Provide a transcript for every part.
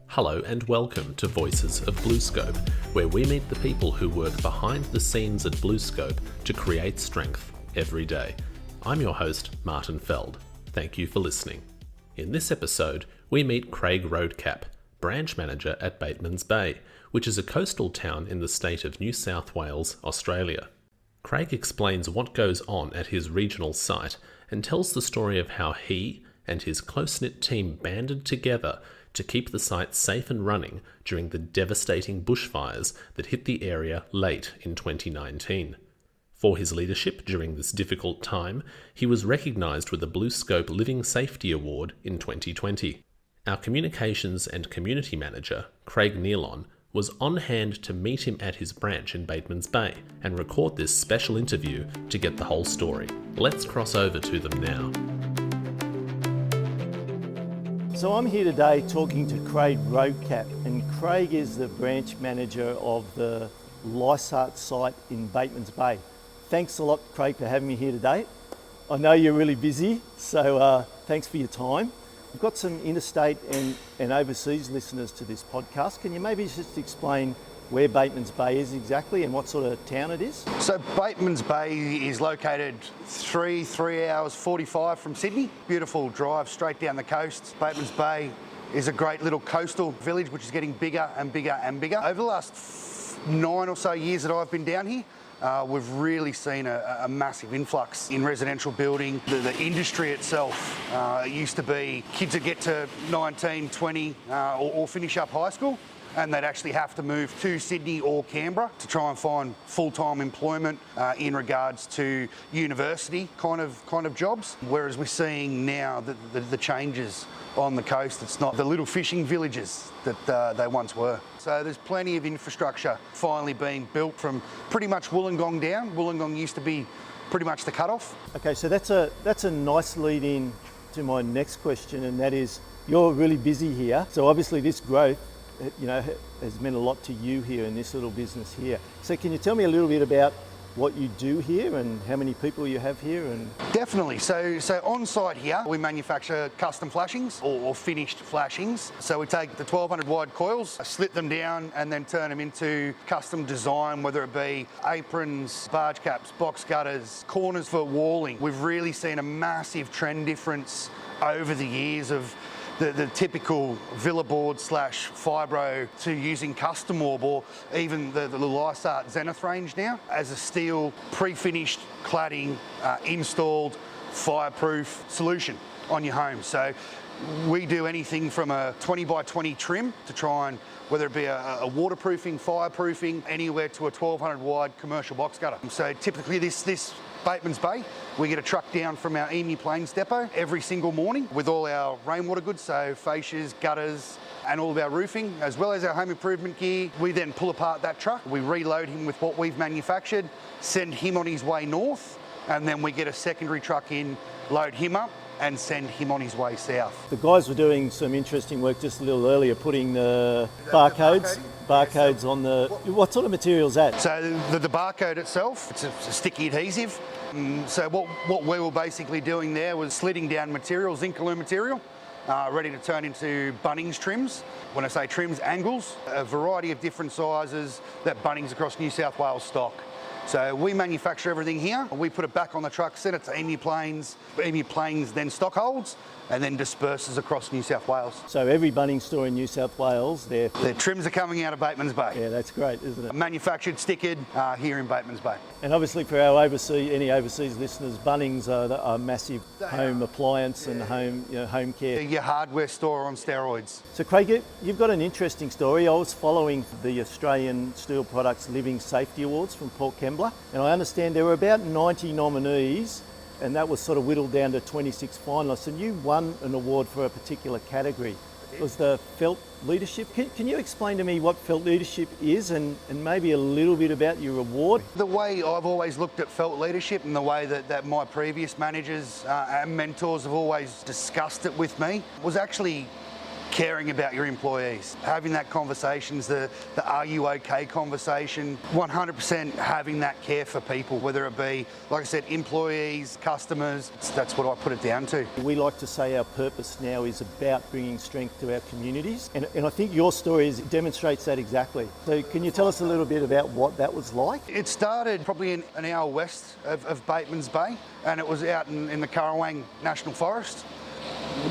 Hello and welcome to Voices of BlueScope, where we meet the people who work behind the scenes at BlueScope to create strength every day. I'm your host, Martin Feld. Thank you for listening. In this episode, we meet Craig Roadcap, branch manager at Batemans Bay, which is a coastal town in the state of New South Wales, Australia. Craig explains what goes on at his regional site and tells the story of how he and his close-knit team banded together to keep the site safe and running during the devastating bushfires that hit the area late in 2019. For his leadership during this difficult time, he was recognised with the BlueScope Living Safety Award in 2020. Our communications and community manager, Craig Nealon, was on hand to meet him at his branch in Batemans Bay and record this special interview to get the whole story. Let's cross over to them now. So I'm here today talking to Craig Roadcap, and Craig is the branch manager of the Lysart site in Batemans Bay. Thanks a lot, Craig, for having me here today. I know you're really busy, so thanks for your time. We've got some interstate and overseas listeners to this podcast. Can you maybe just explain where Batemans Bay is exactly and what sort of town it is? So Batemans Bay is located 3 hours 45 from Sydney. Beautiful drive straight down the coast. Batemans Bay is a great little coastal village which is getting bigger and bigger and bigger. Over the last 9 or so years that I've been down here, we've really seen a massive influx in residential building. The industry itself, it used to be kids that get to 19, 20 or finish up high school, and they'd actually have to move to Sydney or Canberra to try and find full-time employment in regards to university kind of jobs. Whereas we're seeing now the changes on the coast. It's not the little fishing villages that they once were. So there's plenty of infrastructure finally being built from pretty much Wollongong down. Wollongong used to be pretty much the cutoff. Okay, so that's a nice lead in to my next question, and that is, you're really busy here. So obviously this growth, has meant a lot to you here in this little business here. So can you tell me a little bit about what you do here and how many people you have here? And Definitely. So on site here, we manufacture custom flashings or finished flashings. So we take the 1200 wide coils, slit them down, and then turn them into custom design, whether it be aprons, barge caps, box gutters, corners for walling. We've really seen a massive trend difference over the years of the typical villa board / fibro to using custom orb, or even the Lysart Zenith range now as a steel pre-finished cladding installed fireproof solution on your home. So we do anything from a 20 by 20 trim to try and, whether it be a waterproofing, fireproofing, anywhere to a 1200 wide commercial box gutter. So typically this Batemans Bay, we get a truck down from our Emu Plains depot every single morning with all our rainwater goods, so fascias, gutters, and all of our roofing, as well as our home improvement gear. We then pull apart that truck, we reload him with what we've manufactured, send him on his way north, and then we get a secondary truck in, load him up, and send him on his way south. the guys were doing some interesting work just a little earlier, putting the barcodes on the... What sort of material is that? So the barcode itself, it's a sticky adhesive. So what we were basically doing there was slitting down material, zinc aluminum material, ready to turn into Bunnings trims. When I say trims, angles, a variety of different sizes that Bunnings across New South Wales stock. So we manufacture everything here. We put it back on the truck, send it to Emu Plains. Emu Plains then stock holds and then disperses across New South Wales. So every Bunnings store in New South Wales, The trims are coming out of Batemans Bay. Yeah, that's great, isn't it? Manufactured, stickered here in Batemans Bay. And obviously for our any overseas listeners, Bunnings are a massive home appliance and home care. Your hardware store on steroids. So Craig, you've got an interesting story. I was following the Australian Steel Products Living Safety Awards from Port Kembla, and I understand there were about 90 nominees, and that was sort of whittled down to 26 finalists, and you won an award for a particular category. It was the Feld Leadership. Can you explain to me what Feld Leadership is and maybe a little bit about your award? The way I've always looked at Feld Leadership and the way that my previous managers and mentors have always discussed it with me was actually caring about your employees, having that conversations, the are you okay conversation, 100% having that care for people, whether it be, like I said, employees, customers. That's what I put it down to. We like to say our purpose now is about bringing strength to our communities, and I think your story demonstrates that exactly. So can you tell us a little bit about what that was like? It started probably an hour west of Batemans Bay, and it was out in the Currawang National Forest.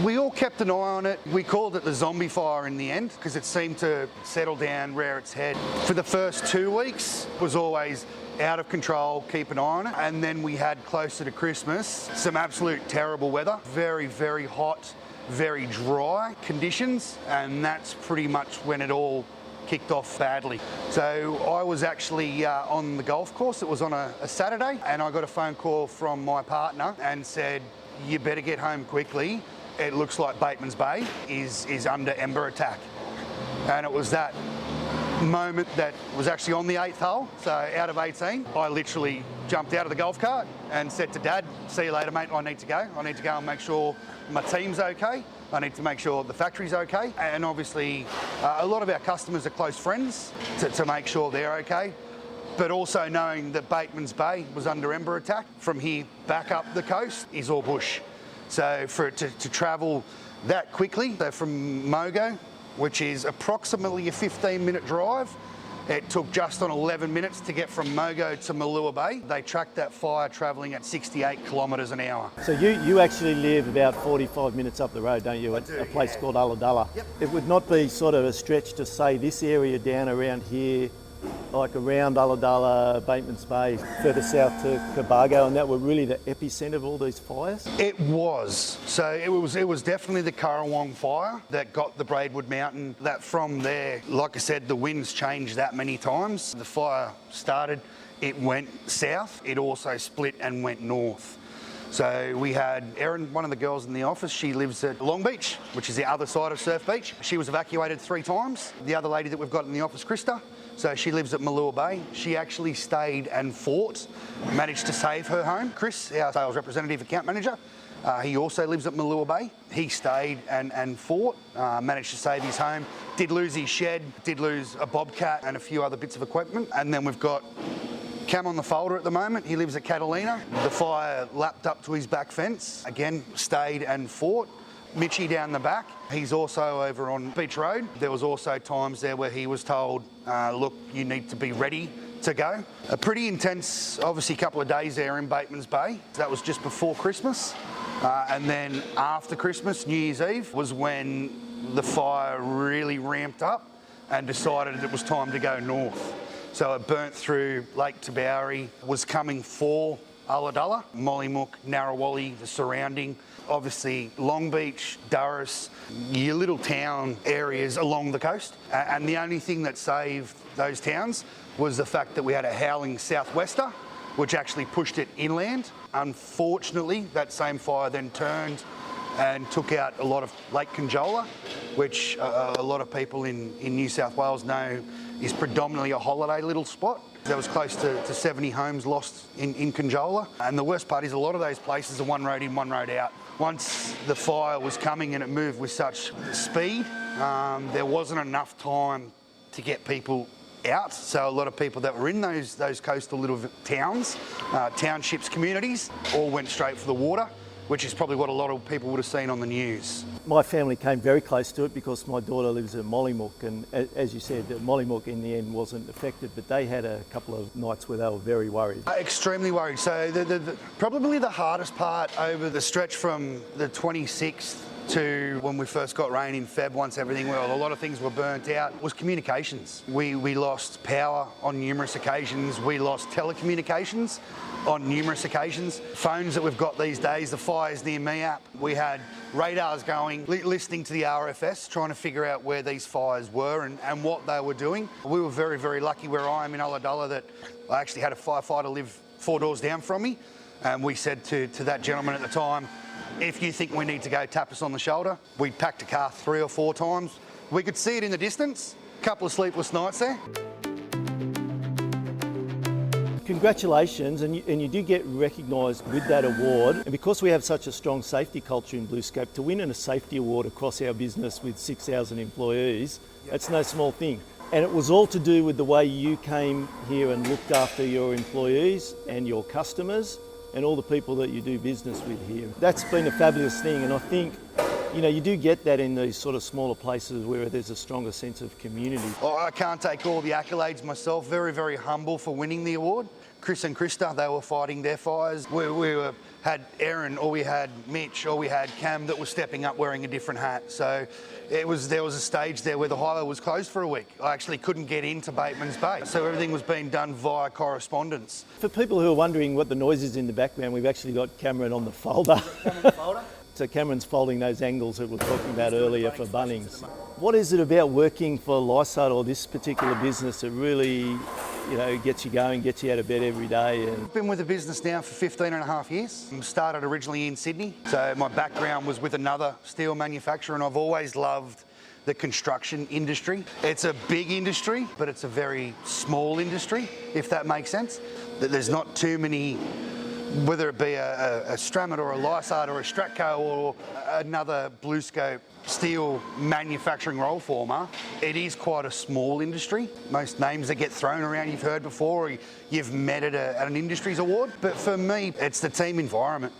We all kept an eye on it. We called it the zombie fire in the end because it seemed to settle down, rear its head. For the first 2 weeks, it was always out of control, keep an eye on it. And then we had closer to Christmas, some absolute terrible weather, very, very hot, very dry conditions. And that's pretty much when it all kicked off badly. So I was actually on the golf course. It was on a Saturday, and I got a phone call from my partner and said, you better get home quickly. It looks like Batemans Bay is under ember attack. And it was that moment that was actually on the 8th hole, so out of 18. I literally jumped out of the golf cart and said to Dad, see you later, mate, I need to go. I need to go and make sure my team's okay. I need to make sure the factory's okay. And obviously, a lot of our customers are close friends to make sure they're okay. But also knowing that Batemans Bay was under ember attack, from here back up the coast is all bush. So for it to travel that quickly, so from Mogo, which is approximately a 15-minute drive, it took just on 11 minutes to get from Mogo to Malua Bay. They tracked that fire travelling at 68 kilometres an hour. So you actually live about 45 minutes up the road, don't you, at a place called Ulladulla? Yep. It would not be sort of a stretch to say this area down around here, like around Ulladulla, Batemans Bay, further south to Cobargo, and that were really the epicenter of all these fires? It was. So it was definitely the Currawang fire that got the Braidwood Mountain. That from there, like I said, the winds changed that many times. The fire started, it went south, it also split and went north. So we had Erin, one of the girls in the office, she lives at Long Beach, which is the other side of Surf Beach. She was evacuated 3 times. The other lady that we've got in the office, Krista, so she lives at Malua Bay. She actually stayed and fought, managed to save her home. Chris, our sales representative account manager, he also lives at Malua Bay. He stayed and fought, managed to save his home, did lose his shed, did lose a bobcat and a few other bits of equipment. And then we've got Cam on the folder at the moment. He lives at Catalina. The fire lapped up to his back fence. Again, stayed and fought. Mitchie down the back. He's also over on Beach Road. There was also times there where he was told, look, you need to be ready to go. A pretty intense, obviously, couple of days there in Batemans Bay. That was just before Christmas. And then after Christmas, New Year's Eve, was when the fire really ramped up and decided it was time to go north. So it burnt through Lake Tabouri, was coming for Ulladulla, Mollymook, Narrawalli, the surrounding, obviously Long Beach, Durras, your little town areas along the coast. And the only thing that saved those towns was the fact that we had a howling southwester, which actually pushed it inland. Unfortunately, that same fire then turned and took out a lot of Lake Conjola, which a lot of people in New South Wales know is predominantly a holiday little spot. There was close to 70 homes lost in Conjola. And the worst part is a lot of those places are one road in, one road out. Once the fire was coming and it moved with such speed, there wasn't enough time to get people out. So a lot of people that were in those coastal little towns, townships, communities, all went straight for the water, which is probably what a lot of people would have seen on the news. My family came very close to it because my daughter lives at Mollymook, and as you said, Mollymook in the end wasn't affected, but they had a couple of nights where they were very worried. Extremely worried. So probably the hardest part over the stretch from the 26th to when we first got rain in Feb, once everything, well, a lot of things were burnt out, was communications. We lost power on numerous occasions. We lost telecommunications on numerous occasions. Phones that we've got these days, the Fires Near Me app, we had radars going, listening to the RFS, trying to figure out where these fires were and what they were doing. We were very, very lucky where I am in Ulladulla that I actually had a firefighter live 4 doors down from me. And we said to that gentleman at the time, if you think we need to go, tap us on the shoulder. We packed a car 3 or 4 times. We could see it in the distance. A couple of sleepless nights there. Congratulations, and you do get recognised with that award. And because we have such a strong safety culture in BlueScope, to win a safety award across our business with 6,000 employees, that's no small thing. And it was all to do with the way you came here and looked after your employees and your customers and all the people that you do business with here. That's been a fabulous thing, and I think you do get that in these sort of smaller places where there's a stronger sense of community. Well, I can't take all the accolades myself. Very, very humble for winning the award. Chris and Krista, they were fighting their fires. We had Aaron, or we had Mitch, or we had Cam that was stepping up wearing a different hat. So there was a stage there where the highway was closed for a week. I actually couldn't get into Batemans Bay. So everything was being done via correspondence. For people who are wondering what the noise is in the background, we've actually got Cameron on the folder. So Cameron's folding those angles that we were talking about earlier for Bunnings. What is it about working for Lysart or this particular business that really, gets you going, gets you out of bed every day? I've been with the business now for 15 and a half years. I started originally in Sydney. So my background was with another steel manufacturer, and I've always loved the construction industry. It's a big industry, but it's a very small industry, if that makes sense. There's not too many, whether it be a Stramit or a Lysart or a Stratco or another BlueScope steel manufacturing roll former, it is quite a small industry. Most names that get thrown around you've heard before, or you've met at an industries award. But for me, it's the team environment.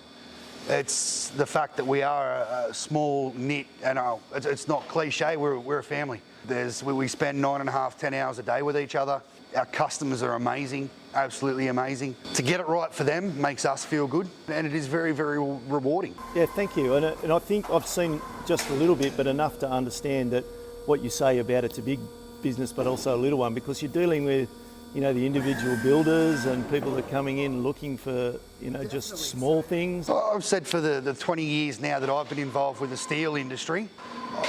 It's the fact that we are a small knit, and it's not cliche, we're a family. We spend 9.5, 10 hours a day with each other. Our customers are amazing, absolutely amazing. To get it right for them makes us feel good, and it is very, very rewarding. Yeah, thank you. And I think I've seen just a little bit, but enough to understand that what you say about it's a big business, but also a little one, because you're dealing with, the individual builders and people that are coming in looking for, just small things. I've said for the 20 years now that I've been involved with the steel industry,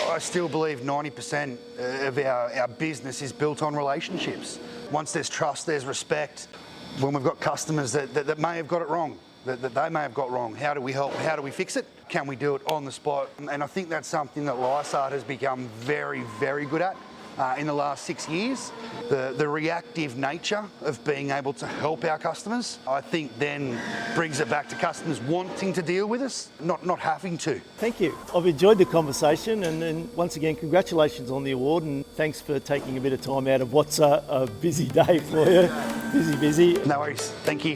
I still believe 90% of our business is built on relationships. Once there's trust, there's respect. When we've got customers that may have got it wrong, that they may have got wrong, how do we help? How do we fix it? Can we do it on the spot? And I think that's something that Lysart has become very, very good at in the last 6 years. The reactive nature of being able to help our customers, I think then brings it back to customers wanting to deal with us, not having to. Thank you. I've enjoyed the conversation, and once again, congratulations on the award, and thanks for taking a bit of time out of what's a busy day for you. Busy. No worries. Thank you.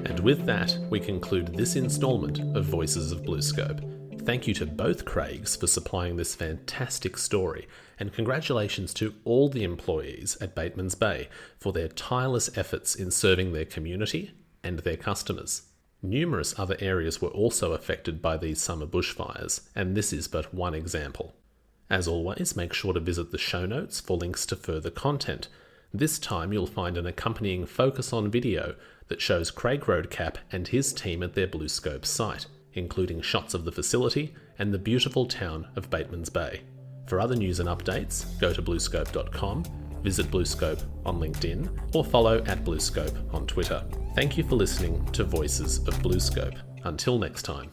And with that, we conclude this instalment of Voices of BlueScope. Thank you to both Craigs for supplying this fantastic story, and congratulations to all the employees at Batemans Bay for their tireless efforts in serving their community and their customers. Numerous other areas were also affected by these summer bushfires, and this is but one example. As always, make sure to visit the show notes for links to further content. This time you'll find an accompanying focus on video that shows Craig Roadcap and his team at their BlueScope site, including shots of the facility and the beautiful town of Batemans Bay. For other news and updates, go to bluescope.com, visit BlueScope on LinkedIn, or follow @BlueScope on Twitter. Thank you for listening to Voices of BlueScope. Until next time.